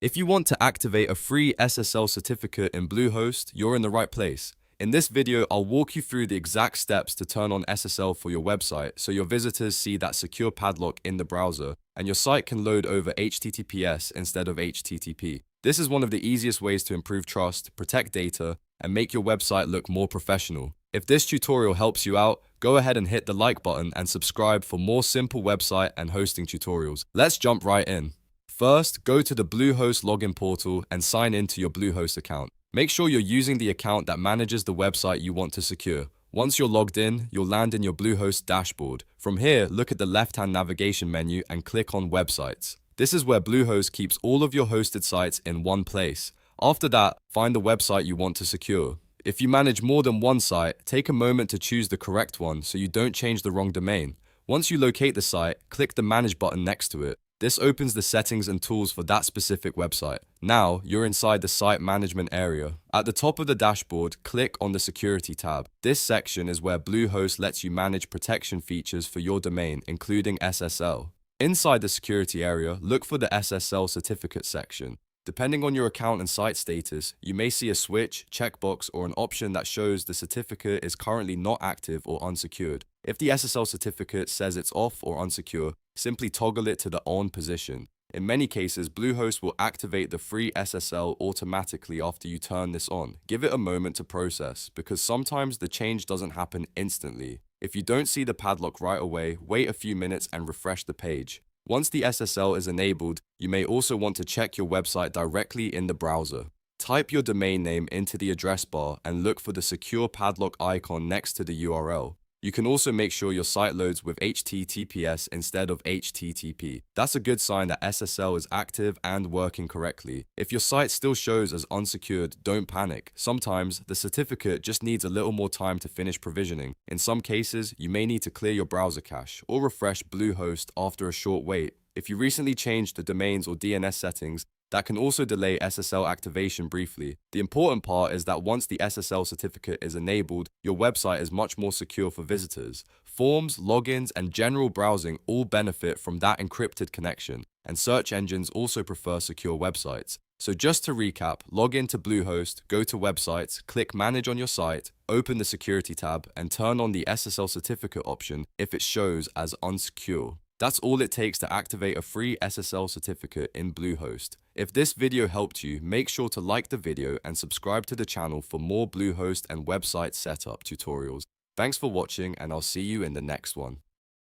If you want to activate a free SSL certificate in Bluehost, you're in the right place. In this video, I'll walk you through the exact steps to turn on SSL for your website so your visitors see that secure padlock in the browser and your site can load over HTTPS instead of HTTP. This is one of the easiest ways to improve trust, protect data, and make your website look more professional. If this tutorial helps you out, go ahead and hit the like button and subscribe for more simple website and hosting tutorials. Let's jump right in. First, go to the Bluehost login portal and sign in to your Bluehost account. Make sure you're using the account that manages the website you want to secure. Once you're logged in, you'll land in your Bluehost dashboard. From here, look at the left-hand navigation menu and click on Websites. This is where Bluehost keeps all of your hosted sites in one place. After that, find the website you want to secure. If you manage more than one site, take a moment to choose the correct one so you don't change the wrong domain. Once you locate the site, click the Manage button next to it. This opens the settings and tools for that specific website. Now, you're inside the site management area. At the top of the dashboard, click on the Security tab. This section is where Bluehost lets you manage protection features for your domain, including SSL. Inside the security area, look for the SSL certificate section. Depending on your account and site status, you may see a switch, checkbox, or an option that shows the certificate is currently not active or unsecured. If the SSL certificate says it's off or unsecure, simply toggle it to the on position. In many cases, Bluehost will activate the free SSL automatically after you turn this on. Give it a moment to process, because sometimes the change doesn't happen instantly. If you don't see the padlock right away, wait a few minutes and refresh the page. Once the SSL is enabled, you may also want to check your website directly in the browser. Type your domain name into the address bar and look for the secure padlock icon next to the URL. You can also make sure your site loads with HTTPS instead of HTTP. That's a good sign that SSL is active and working correctly. If your site still shows as unsecured, don't panic. Sometimes the certificate just needs a little more time to finish provisioning. In some cases, you may need to clear your browser cache or refresh Bluehost after a short wait. If you recently changed the domains or DNS settings, that can also delay SSL activation briefly. The important part is that once the SSL certificate is enabled, your website is much more secure for visitors. Forms, logins, and general browsing all benefit from that encrypted connection, and search engines also prefer secure websites. So just to recap, log into Bluehost, go to Websites, click Manage on your site, open the Security tab, and turn on the SSL certificate option if it shows as unsecure. That's all it takes to activate a free SSL certificate in Bluehost. If this video helped you, make sure to like the video and subscribe to the channel for more Bluehost and website setup tutorials. Thanks for watching, and I'll see you in the next one.